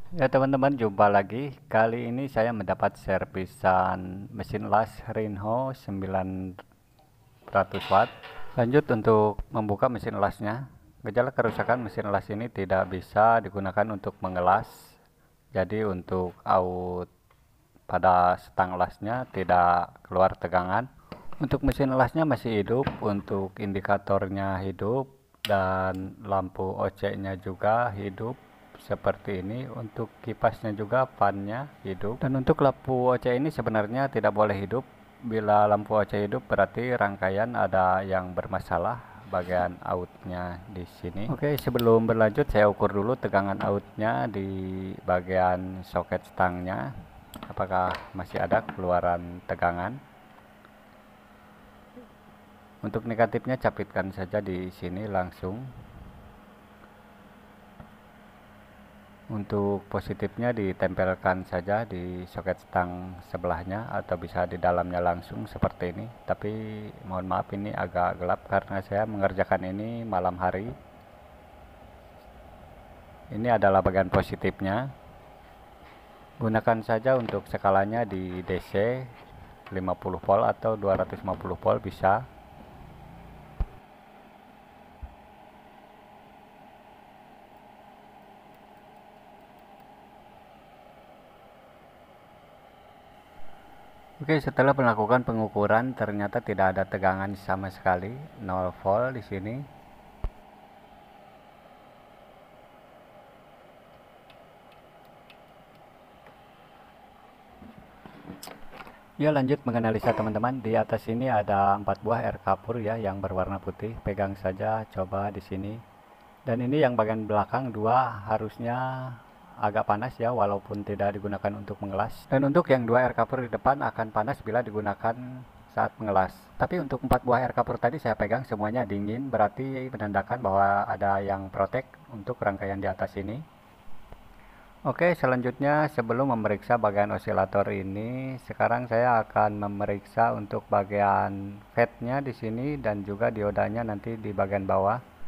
Ya teman-teman, jumpa lagi. Kali ini saya mendapat servisan mesin las Rinho 900 watt. Lanjut untuk membuka mesin lasnya. Gejala kerusakan mesin las ini tidak bisa digunakan untuk mengelas. Jadi untuk out pada stang lasnya tidak keluar tegangan. Untuk mesin lasnya masih hidup, untuk indikatornya hidup, dan lampu OC-nya juga hidup seperti ini. Untuk kipasnya juga fan-nya hidup. Dan untuk lampu OC ini sebenarnya tidak boleh hidup. Bila lampu OC hidup berarti rangkaian ada yang bermasalah bagian outnya di sini. Oke, sebelum berlanjut saya ukur dulu tegangan outnya di bagian soket stangnya. Apakah masih ada keluaran tegangan? Untuk negatifnya capitkan saja di sini langsung. Untuk positifnya ditempelkan saja di soket stang sebelahnya atau bisa di dalamnya langsung seperti ini. Tapi mohon maaf ini agak gelap karena saya mengerjakan ini malam hari. Ini adalah bagian positifnya. Gunakan saja untuk skalanya di DC 50 volt atau 250 volt bisa. Oke, setelah melakukan pengukuran ternyata tidak ada tegangan sama sekali, 0 volt di sini. Ya, lanjut menganalisa teman-teman. Di atas ini ada 4 buah air kapur ya yang berwarna putih. Pegang saja coba di sini. Dan ini yang bagian belakang dua harusnya agak panas ya walaupun tidak digunakan untuk mengelas. Dan untuk yang dua air kapur di depan akan panas bila digunakan saat mengelas. Tapi untuk 4 buah air kapur tadi saya pegang semuanya dingin, berarti menandakan bahwa ada yang protek untuk rangkaian di atas ini. Oke, selanjutnya sebelum memeriksa bagian osilator ini, sekarang saya akan memeriksa untuk bagian FET-nya di sini dan juga diodanya nanti di bagian bawah.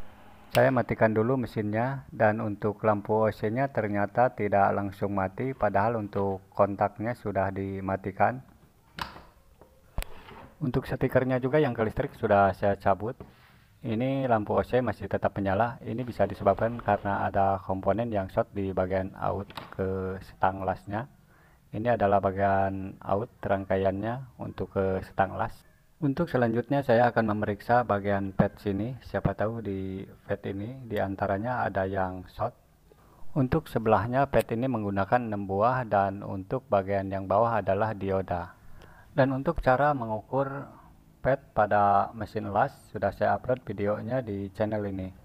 Saya matikan dulu mesinnya, dan untuk lampu OC-nya ternyata tidak langsung mati, padahal untuk kontaknya sudah dimatikan. Untuk stikernya juga yang ke listrik sudah saya cabut. Ini lampu OC masih tetap menyala. Ini bisa disebabkan karena ada komponen yang short di bagian out ke stang lasnya. Ini adalah bagian out rangkaiannya untuk ke stang las. Untuk selanjutnya saya akan memeriksa bagian pad sini. Siapa tahu di pad ini diantaranya ada yang short. Untuk sebelahnya pad ini menggunakan 6 buah dan untuk bagian yang bawah adalah dioda. Dan untuk cara mengukur pad pada mesin las sudah saya upload videonya di channel ini.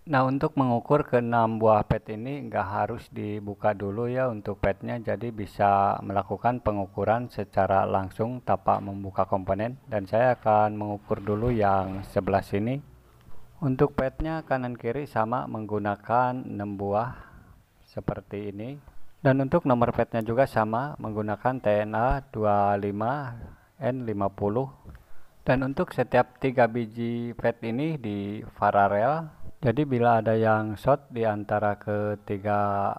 Nah, untuk mengukur ke 6 buah pad ini nggak harus dibuka dulu ya untuk padnya, jadi bisa melakukan pengukuran secara langsung tanpa membuka komponen. Dan saya akan mengukur dulu yang sebelah sini. Untuk padnya kanan kiri sama menggunakan 6 buah seperti ini. Dan untuk nomor padnya juga sama menggunakan TNA 25N50. Dan untuk setiap 3 biji pad ini di paralel. Jadi bila ada yang short di antara ketiga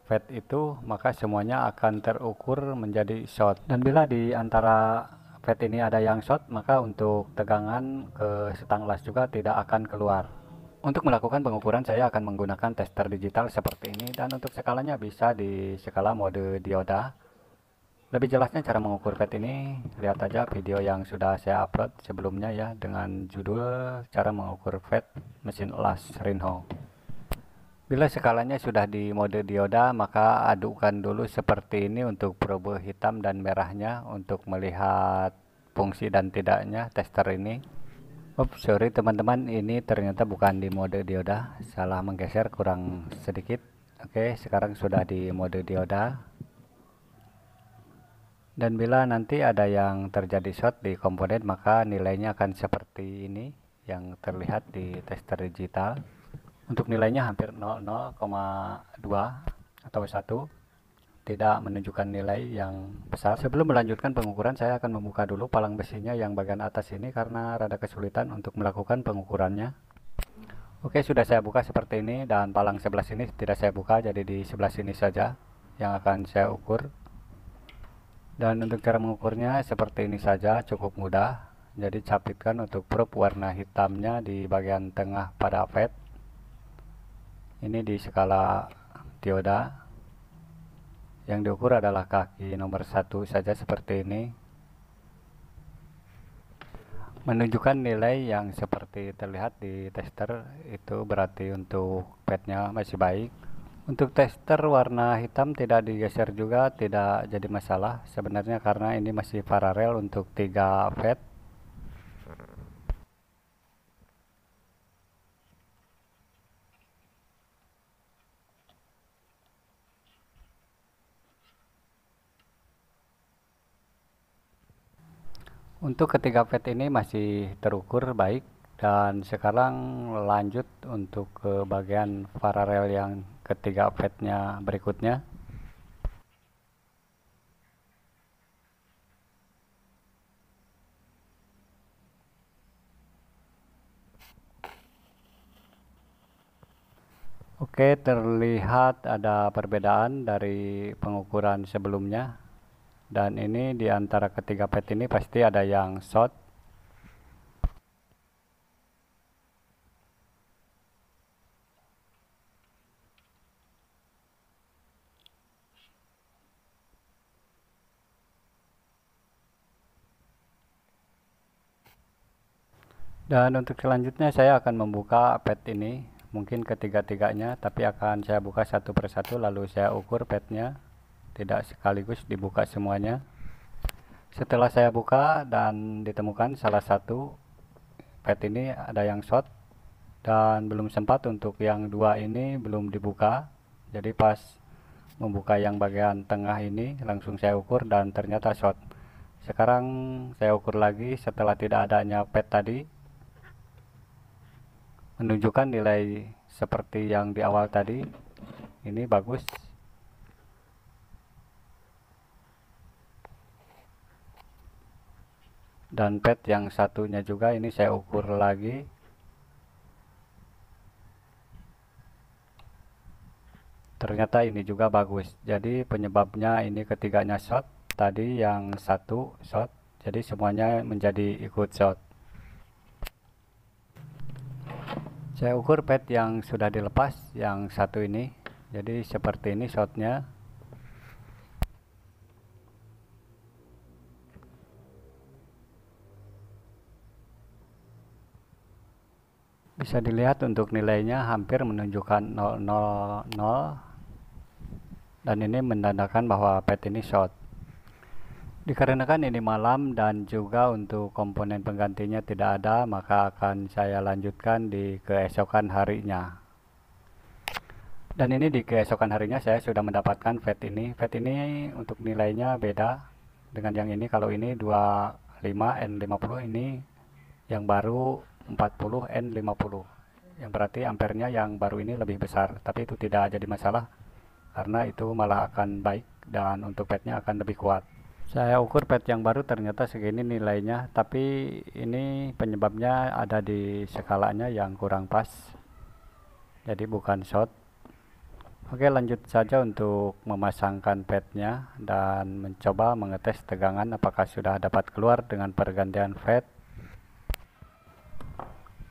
pad itu, maka semuanya akan terukur menjadi short. Dan bila di antara pad ini ada yang short, maka untuk tegangan ke stang las juga tidak akan keluar. Untuk melakukan pengukuran saya akan menggunakan tester digital seperti ini, dan untuk skalanya bisa di skala mode dioda. Lebih jelasnya cara mengukur pad ini, lihat aja video yang sudah saya upload sebelumnya ya dengan judul cara mengukur pad mesin las Rinho. Bila skalanya sudah di mode dioda, maka adukkan dulu seperti ini untuk probe hitam dan merahnya untuk melihat fungsi dan tidaknya tester ini. Sorry teman-teman, ini ternyata bukan di mode dioda, salah menggeser kurang sedikit. Oke, sekarang sudah di mode dioda. Dan bila nanti ada yang terjadi short di komponen, maka nilainya akan seperti ini yang terlihat di tester digital. Untuk nilainya hampir 0,2 atau 1. Tidak menunjukkan nilai yang besar. Sebelum melanjutkan pengukuran, saya akan membuka dulu palang besinya yang bagian atas ini karena rada kesulitan untuk melakukan pengukurannya. Oke, sudah saya buka seperti ini dan palang sebelah sini tidak saya buka, jadi di sebelah sini saja yang akan saya ukur. Dan untuk cara mengukurnya seperti ini saja, cukup mudah. Jadi capitkan untuk probe warna hitamnya di bagian tengah pada FET. Ini di skala dioda. Yang diukur adalah kaki nomor 1 saja seperti ini. Menunjukkan nilai yang seperti terlihat di tester, itu berarti untuk petnya masih baik. Untuk tester warna hitam tidak digeser juga tidak jadi masalah sebenarnya, karena ini masih paralel untuk 3 pet. Untuk ketiga pet ini masih terukur baik. Dan sekarang lanjut untuk ke bagian paralel yang ketiga petnya berikutnya. Oke, terlihat ada perbedaan dari pengukuran sebelumnya. Dan ini di antara ketiga pet ini pasti ada yang short. Dan untuk selanjutnya saya akan membuka pet ini, mungkin ketiga-tiganya, tapi akan saya buka satu persatu lalu saya ukur petnya, tidak sekaligus dibuka semuanya. Setelah saya buka dan ditemukan salah satu pet ini ada yang short dan belum sempat untuk yang dua ini belum dibuka. Jadi pas membuka yang bagian tengah ini langsung saya ukur dan ternyata short. Sekarang saya ukur lagi setelah tidak adanya pet tadi, menunjukkan nilai seperti yang di awal tadi. Ini bagus. Dan pet yang satunya juga ini saya ukur lagi. Ternyata ini juga bagus. Jadi penyebabnya ini ketiganya short, tadi yang satu short, jadi semuanya menjadi ikut short. Saya ukur pet yang sudah dilepas, yang satu ini. Jadi seperti ini shortnya. Bisa dilihat untuk nilainya hampir menunjukkan 000. Dan ini menandakan bahwa pet ini short. Dikarenakan ini malam dan juga untuk komponen penggantinya tidak ada, maka akan saya lanjutkan di keesokan harinya. Dan ini di keesokan harinya saya sudah mendapatkan pet ini. Pet ini untuk nilainya beda dengan yang ini. Kalau ini 25N50, ini yang baru 40N50. Yang berarti ampernya yang baru ini lebih besar. Tapi itu tidak jadi masalah, karena itu malah akan baik dan untuk petnya akan lebih kuat. Saya ukur pet yang baru ternyata segini nilainya, tapi ini penyebabnya ada di skalanya yang kurang pas, jadi bukan short. Oke, lanjut saja untuk memasangkan petnya dan mencoba mengetes tegangan apakah sudah dapat keluar dengan pergantian pet.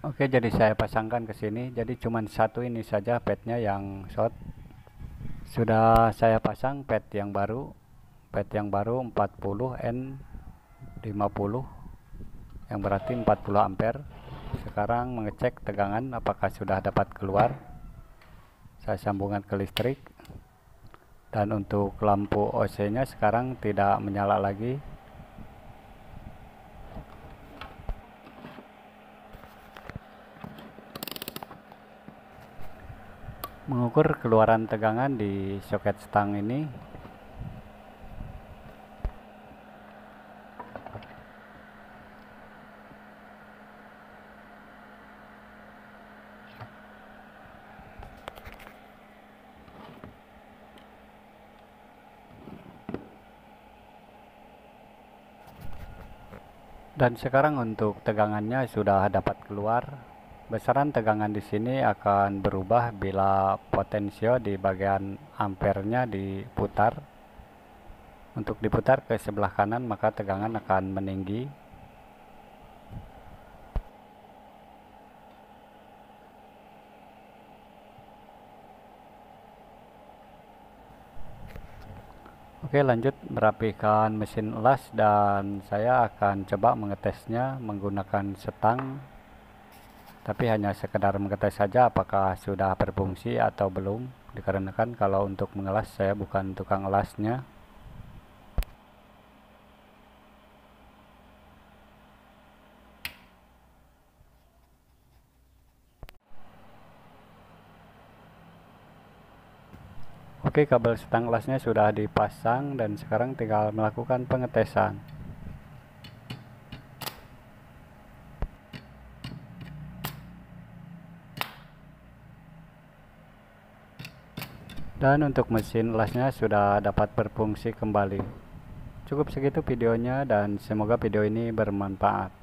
Oke, jadi saya pasangkan ke sini, jadi cuma satu ini saja petnya yang short. Sudah saya pasang pet yang baru. Pet yang baru 40N50, yang berarti 40 ampere. Sekarang mengecek tegangan apakah sudah dapat keluar. Saya sambungkan ke listrik. Dan untuk lampu OC nya sekarang tidak menyala lagi. Mengukur keluaran tegangan di soket stang ini. Dan sekarang untuk tegangannya sudah dapat keluar. Besaran tegangan di sini akan berubah bila potensio di bagian ampernya diputar. Untuk diputar ke sebelah kanan maka tegangan akan meninggi. Oke, lanjut merapikan mesin las dan saya akan coba mengetesnya menggunakan setang, tapi hanya sekedar mengetes saja apakah sudah berfungsi atau belum, dikarenakan kalau untuk mengelas saya bukan tukang lasnya. Oke, kabel setang lasnya sudah dipasang dan sekarang tinggal melakukan pengetesan. Dan untuk mesin lasnya sudah dapat berfungsi kembali. Cukup segitu videonya dan semoga video ini bermanfaat.